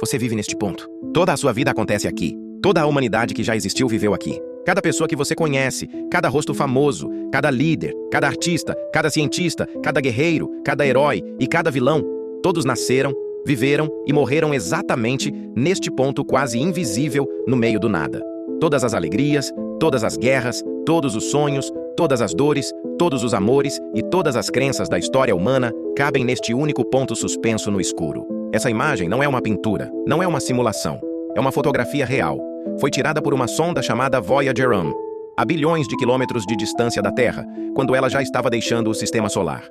Você vive neste ponto. Toda a sua vida acontece aqui. Toda a humanidade que já existiu viveu aqui. Cada pessoa que você conhece, cada rosto famoso, cada líder, cada artista, cada cientista, cada guerreiro, cada herói e cada vilão, todos nasceram, viveram e morreram exatamente neste ponto quase invisível no meio do nada. Todas as alegrias, todas as guerras, todos os sonhos, todas as dores, todos os amores e todas as crenças da história humana cabem neste único ponto suspenso no escuro. Essa imagem não é uma pintura, não é uma simulação. É uma fotografia real. Foi tirada por uma sonda chamada Voyager 1, a bilhões de quilômetros de distância da Terra, quando ela já estava deixando o sistema solar.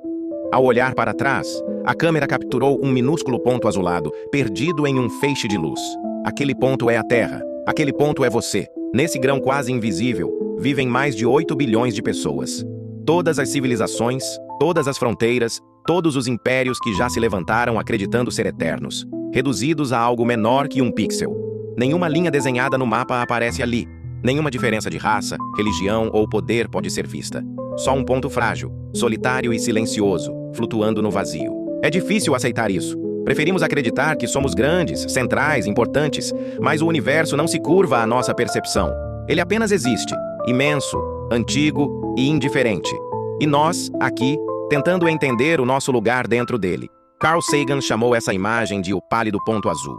Ao olhar para trás, a câmera capturou um minúsculo ponto azulado, perdido em um feixe de luz. Aquele ponto é a Terra. Aquele ponto é você. Nesse grão quase invisível, vivem mais de 8 bilhões de pessoas. Todas as civilizações, todas as fronteiras, todos os impérios que já se levantaram acreditando ser eternos, reduzidos a algo menor que um pixel. Nenhuma linha desenhada no mapa aparece ali. Nenhuma diferença de raça, religião ou poder pode ser vista. Só um ponto frágil, solitário e silencioso, flutuando no vazio. É difícil aceitar isso. Preferimos acreditar que somos grandes, centrais, importantes, mas o universo não se curva à nossa percepção. Ele apenas existe, imenso, antigo e indiferente. E nós, aqui, tentando entender o nosso lugar dentro dele. Carl Sagan chamou essa imagem de o pálido ponto azul.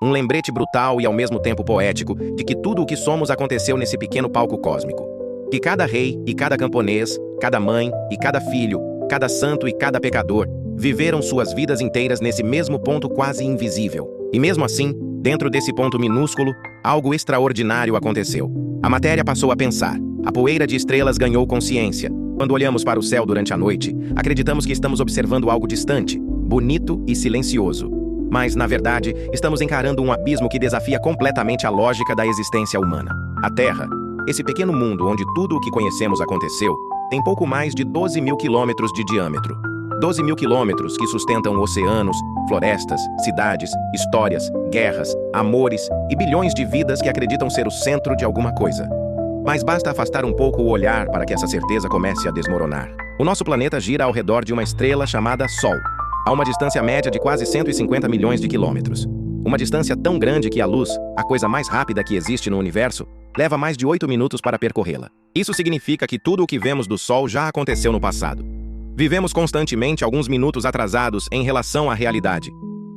Um lembrete brutal e ao mesmo tempo poético de que tudo o que somos aconteceu nesse pequeno palco cósmico. Que cada rei e cada camponês, cada mãe e cada filho, cada santo e cada pecador viveram suas vidas inteiras nesse mesmo ponto quase invisível. E mesmo assim, dentro desse ponto minúsculo, algo extraordinário aconteceu. A matéria passou a pensar. A poeira de estrelas ganhou consciência. Quando olhamos para o céu durante a noite, acreditamos que estamos observando algo distante, bonito e silencioso. Mas, na verdade, estamos encarando um abismo que desafia completamente a lógica da existência humana. A Terra, esse pequeno mundo onde tudo o que conhecemos aconteceu, tem pouco mais de 12 mil quilômetros de diâmetro. 12 mil quilômetros que sustentam oceanos, florestas, cidades, histórias, guerras, amores e bilhões de vidas que acreditam ser o centro de alguma coisa. Mas basta afastar um pouco o olhar para que essa certeza comece a desmoronar. O nosso planeta gira ao redor de uma estrela chamada Sol, a uma distância média de quase 150 milhões de quilômetros. Uma distância tão grande que a luz, a coisa mais rápida que existe no universo, leva mais de 8 minutos para percorrê-la. Isso significa que tudo o que vemos do Sol já aconteceu no passado. Vivemos constantemente alguns minutos atrasados em relação à realidade.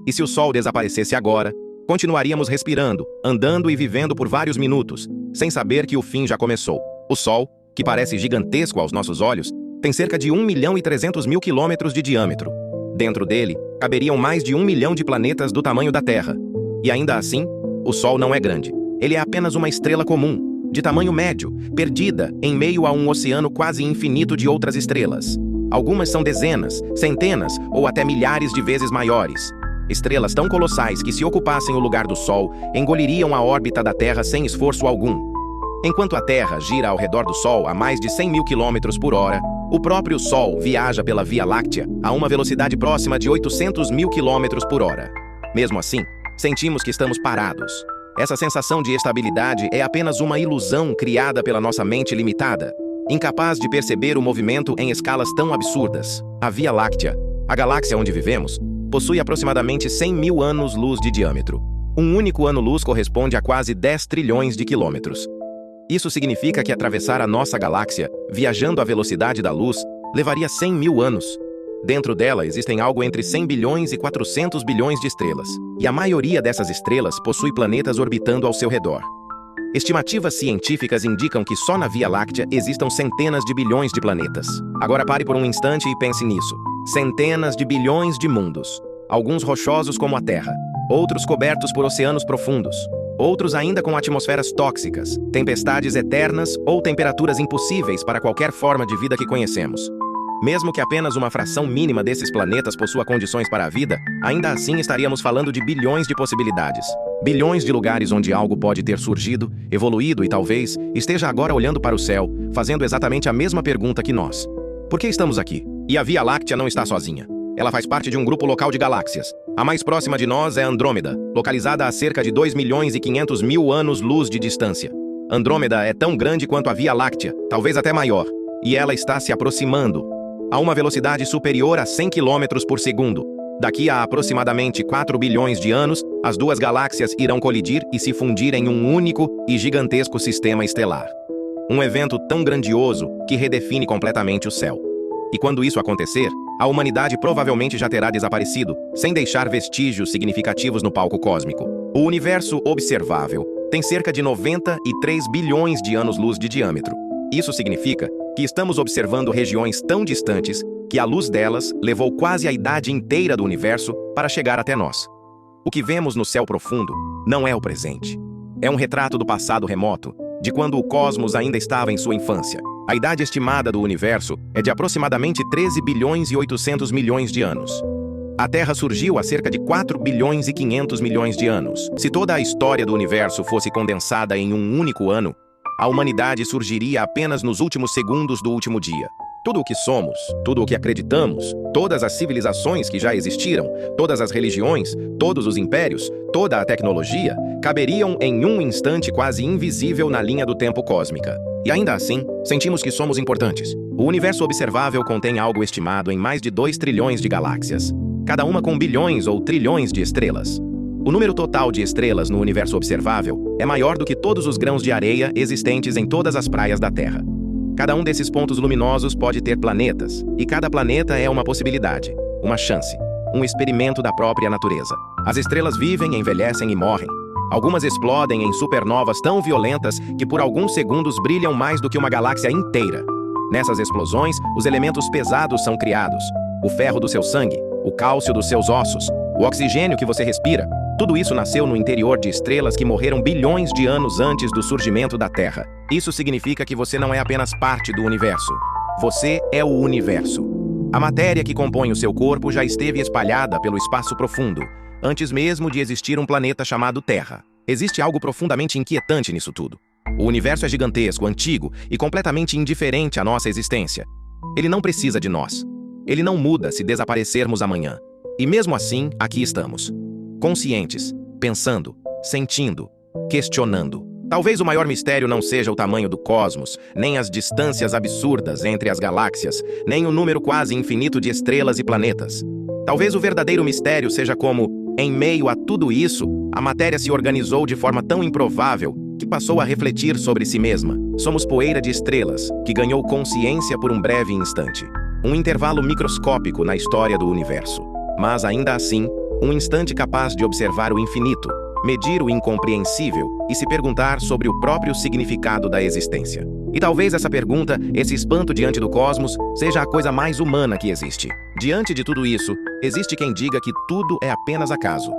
E se o Sol desaparecesse agora, continuaríamos respirando, andando e vivendo por vários minutos, sem saber que o fim já começou. O Sol, que parece gigantesco aos nossos olhos, tem cerca de 1.300.000 quilômetros de diâmetro. Dentro dele, caberiam mais de 1 milhão de planetas do tamanho da Terra. E ainda assim, o Sol não é grande. Ele é apenas uma estrela comum, de tamanho médio, perdida em meio a um oceano quase infinito de outras estrelas. Algumas são dezenas, centenas ou até milhares de vezes maiores. Estrelas tão colossais que, se ocupassem o lugar do Sol, engoliriam a órbita da Terra sem esforço algum. Enquanto a Terra gira ao redor do Sol a mais de 100 mil quilômetros por hora, o próprio Sol viaja pela Via Láctea a uma velocidade próxima de 800 mil quilômetros por hora. Mesmo assim, sentimos que estamos parados. Essa sensação de estabilidade é apenas uma ilusão criada pela nossa mente limitada, incapaz de perceber o movimento em escalas tão absurdas. A Via Láctea, a galáxia onde vivemos, possui aproximadamente 100 mil anos-luz de diâmetro. Um único ano-luz corresponde a quase 10 trilhões de quilômetros. Isso significa que atravessar a nossa galáxia, viajando à velocidade da luz, levaria 100 mil anos. Dentro dela existem algo entre 100 bilhões e 400 bilhões de estrelas, e a maioria dessas estrelas possui planetas orbitando ao seu redor. Estimativas científicas indicam que só na Via Láctea existam centenas de bilhões de planetas. Agora pare por um instante e pense nisso. Centenas de bilhões de mundos. Alguns rochosos como a Terra, outros cobertos por oceanos profundos, outros ainda com atmosferas tóxicas, tempestades eternas ou temperaturas impossíveis para qualquer forma de vida que conhecemos. Mesmo que apenas uma fração mínima desses planetas possua condições para a vida, ainda assim estaríamos falando de bilhões de possibilidades. Bilhões de lugares onde algo pode ter surgido, evoluído e talvez esteja agora olhando para o céu, fazendo exatamente a mesma pergunta que nós. Por que estamos aqui? E a Via Láctea não está sozinha. Ela faz parte de um grupo local de galáxias. A mais próxima de nós é Andrômeda, localizada a cerca de 2.500.000 anos-luz de distância. Andrômeda é tão grande quanto a Via Láctea, talvez até maior, e ela está se aproximando a uma velocidade superior a 100 km por segundo. Daqui a aproximadamente 4 bilhões de anos, as duas galáxias irão colidir e se fundir em um único e gigantesco sistema estelar. Um evento tão grandioso que redefine completamente o céu. E quando isso acontecer, a humanidade provavelmente já terá desaparecido, sem deixar vestígios significativos no palco cósmico. O universo observável tem cerca de 93 bilhões de anos-luz de diâmetro. Isso significa que estamos observando regiões tão distantes que a luz delas levou quase a idade inteira do universo para chegar até nós. O que vemos no céu profundo não é o presente. É um retrato do passado remoto, de quando o cosmos ainda estava em sua infância. A idade estimada do universo é de aproximadamente 13 bilhões e 800 milhões de anos. A Terra surgiu há cerca de 4 bilhões e 500 milhões de anos. Se toda a história do universo fosse condensada em um único ano, a humanidade surgiria apenas nos últimos segundos do último dia. Tudo o que somos, tudo o que acreditamos, todas as civilizações que já existiram, todas as religiões, todos os impérios, toda a tecnologia, caberiam em um instante quase invisível na linha do tempo cósmica. E ainda assim, sentimos que somos importantes. O universo observável contém algo estimado em mais de 2 trilhões de galáxias, cada uma com bilhões ou trilhões de estrelas. O número total de estrelas no universo observável é maior do que todos os grãos de areia existentes em todas as praias da Terra. Cada um desses pontos luminosos pode ter planetas, e cada planeta é uma possibilidade, uma chance, um experimento da própria natureza. As estrelas vivem, envelhecem e morrem. Algumas explodem em supernovas tão violentas que por alguns segundos brilham mais do que uma galáxia inteira. Nessas explosões, os elementos pesados são criados. O ferro do seu sangue, o cálcio dos seus ossos, o oxigênio que você respira. Tudo isso nasceu no interior de estrelas que morreram bilhões de anos antes do surgimento da Terra. Isso significa que você não é apenas parte do universo. Você é o universo. A matéria que compõe o seu corpo já esteve espalhada pelo espaço profundo, antes mesmo de existir um planeta chamado Terra. Existe algo profundamente inquietante nisso tudo. O universo é gigantesco, antigo e completamente indiferente à nossa existência. Ele não precisa de nós. Ele não muda se desaparecermos amanhã. E mesmo assim, aqui estamos. Conscientes, pensando, sentindo, questionando. Talvez o maior mistério não seja o tamanho do cosmos, nem as distâncias absurdas entre as galáxias, nem o número quase infinito de estrelas e planetas. Talvez o verdadeiro mistério seja como, em meio a tudo isso, a matéria se organizou de forma tão improvável que passou a refletir sobre si mesma. Somos poeira de estrelas, que ganhou consciência por um breve instante. Um intervalo microscópico na história do universo. Mas, ainda assim, um instante capaz de observar o infinito, medir o incompreensível e se perguntar sobre o próprio significado da existência. E talvez essa pergunta, esse espanto diante do cosmos, seja a coisa mais humana que existe. Diante de tudo isso, existe quem diga que tudo é apenas acaso,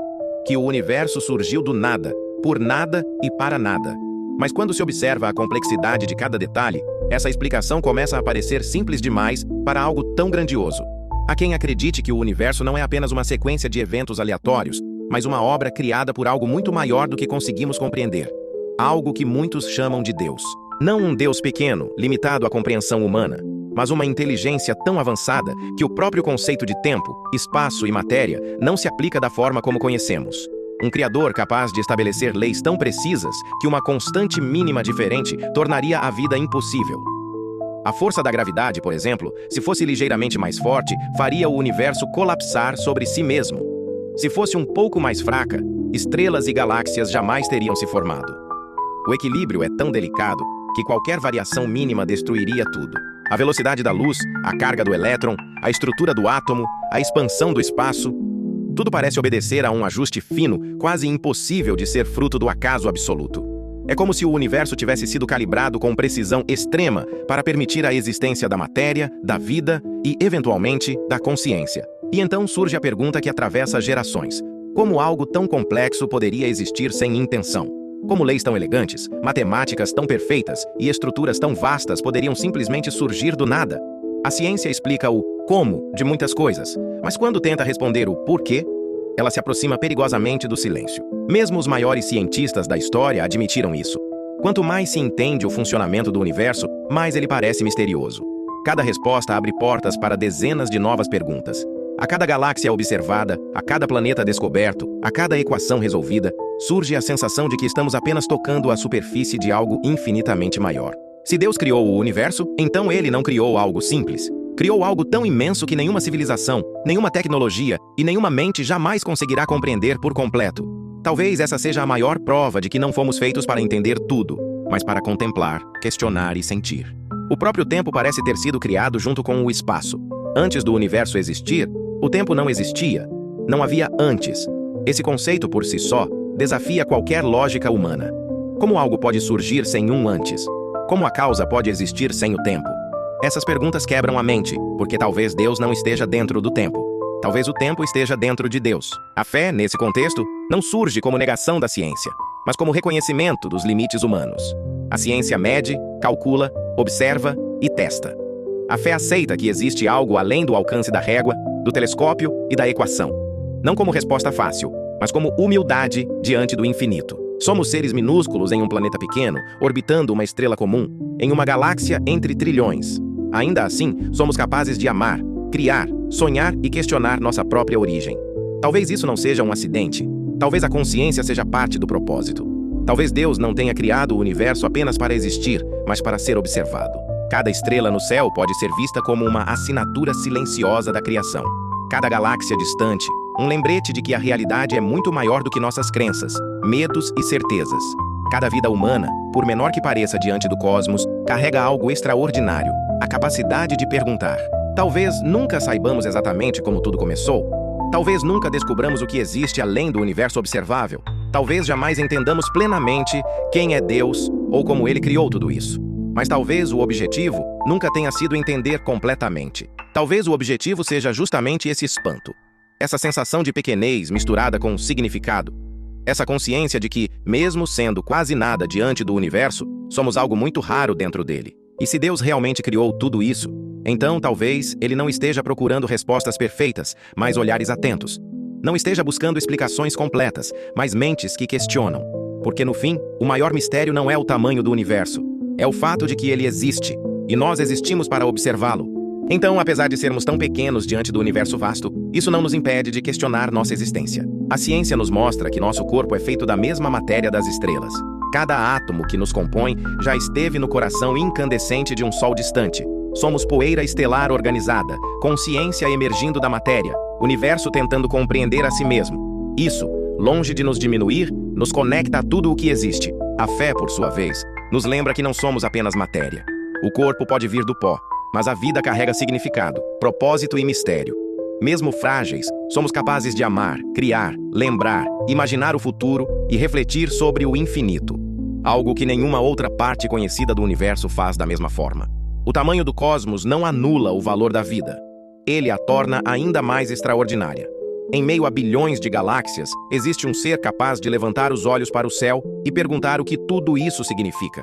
que o universo surgiu do nada, por nada e para nada. Mas quando se observa a complexidade de cada detalhe, essa explicação começa a parecer simples demais para algo tão grandioso. Há quem acredite que o universo não é apenas uma sequência de eventos aleatórios, mas uma obra criada por algo muito maior do que conseguimos compreender. Algo que muitos chamam de Deus. Não um Deus pequeno, limitado à compreensão humana, mas uma inteligência tão avançada que o próprio conceito de tempo, espaço e matéria não se aplica da forma como conhecemos. Um criador capaz de estabelecer leis tão precisas que uma constante mínima diferente tornaria a vida impossível. A força da gravidade, por exemplo, se fosse ligeiramente mais forte, faria o universo colapsar sobre si mesmo. Se fosse um pouco mais fraca, estrelas e galáxias jamais teriam se formado. O equilíbrio é tão delicado que qualquer variação mínima destruiria tudo. A velocidade da luz, a carga do elétron, a estrutura do átomo, a expansão do espaço, tudo parece obedecer a um ajuste fino, quase impossível de ser fruto do acaso absoluto. É como se o universo tivesse sido calibrado com precisão extrema para permitir a existência da matéria, da vida e, eventualmente, da consciência. E então surge a pergunta que atravessa gerações. Como algo tão complexo poderia existir sem intenção? Como leis tão elegantes, matemáticas tão perfeitas e estruturas tão vastas poderiam simplesmente surgir do nada? A ciência explica o como de muitas coisas, mas quando tenta responder o porquê, ela se aproxima perigosamente do silêncio. Mesmo os maiores cientistas da história admitiram isso. Quanto mais se entende o funcionamento do universo, mais ele parece misterioso. Cada resposta abre portas para dezenas de novas perguntas. A cada galáxia observada, a cada planeta descoberto, a cada equação resolvida, surge a sensação de que estamos apenas tocando a superfície de algo infinitamente maior. Se Deus criou o universo, então ele não criou algo simples. Criou algo tão imenso que nenhuma civilização, nenhuma tecnologia e nenhuma mente jamais conseguirá compreender por completo. Talvez essa seja a maior prova de que não fomos feitos para entender tudo, mas para contemplar, questionar e sentir. O próprio tempo parece ter sido criado junto com o espaço. Antes do universo existir, o tempo não existia. Não havia antes. Esse conceito por si só desafia qualquer lógica humana. Como algo pode surgir sem um antes? Como a causa pode existir sem o tempo? Essas perguntas quebram a mente, porque talvez Deus não esteja dentro do tempo. Talvez o tempo esteja dentro de Deus. A fé, nesse contexto, não surge como negação da ciência, mas como reconhecimento dos limites humanos. A ciência mede, calcula, observa e testa. A fé aceita que existe algo além do alcance da régua, do telescópio e da equação. Não como resposta fácil, mas como humildade diante do infinito. Somos seres minúsculos em um planeta pequeno, orbitando uma estrela comum, em uma galáxia entre trilhões. Ainda assim, somos capazes de amar, criar, sonhar e questionar nossa própria origem. Talvez isso não seja um acidente. Talvez a consciência seja parte do propósito. Talvez Deus não tenha criado o universo apenas para existir, mas para ser observado. Cada estrela no céu pode ser vista como uma assinatura silenciosa da criação. Cada galáxia distante, um lembrete de que a realidade é muito maior do que nossas crenças, medos e certezas. Cada vida humana, por menor que pareça diante do cosmos, carrega algo extraordinário, a capacidade de perguntar. Talvez nunca saibamos exatamente como tudo começou. Talvez nunca descobramos o que existe além do universo observável. Talvez jamais entendamos plenamente quem é Deus ou como Ele criou tudo isso. Mas talvez o objetivo nunca tenha sido entender completamente. Talvez o objetivo seja justamente esse espanto. Essa sensação de pequenez misturada com significado. Essa consciência de que, mesmo sendo quase nada diante do universo, somos algo muito raro dentro dele. E se Deus realmente criou tudo isso, então talvez Ele não esteja procurando respostas perfeitas, mas olhares atentos. Não esteja buscando explicações completas, mas mentes que questionam. Porque no fim, o maior mistério não é o tamanho do universo, é o fato de que ele existe, e nós existimos para observá-lo. Então, apesar de sermos tão pequenos diante do universo vasto, isso não nos impede de questionar nossa existência. A ciência nos mostra que nosso corpo é feito da mesma matéria das estrelas. Cada átomo que nos compõe já esteve no coração incandescente de um sol distante. Somos poeira estelar organizada, consciência emergindo da matéria, universo tentando compreender a si mesmo. Isso, longe de nos diminuir, nos conecta a tudo o que existe. A fé, por sua vez, nos lembra que não somos apenas matéria. O corpo pode vir do pó, mas a vida carrega significado, propósito e mistério. Mesmo frágeis, somos capazes de amar, criar, lembrar, imaginar o futuro e refletir sobre o infinito. Algo que nenhuma outra parte conhecida do universo faz da mesma forma. O tamanho do cosmos não anula o valor da vida. Ele a torna ainda mais extraordinária. Em meio a bilhões de galáxias, existe um ser capaz de levantar os olhos para o céu e perguntar o que tudo isso significa.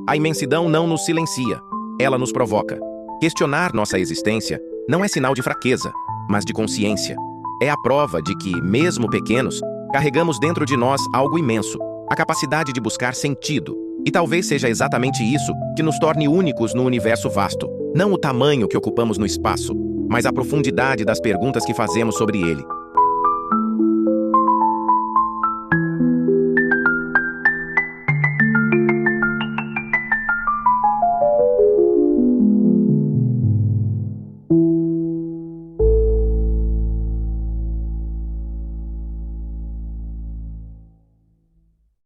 A imensidão não nos silencia, ela nos provoca. Questionar nossa existência não é sinal de fraqueza, mas de consciência. É a prova de que, mesmo pequenos, carregamos dentro de nós algo imenso, a capacidade de buscar sentido. E talvez seja exatamente isso que nos torne únicos no universo vasto. Não o tamanho que ocupamos no espaço, mas a profundidade das perguntas que fazemos sobre ele.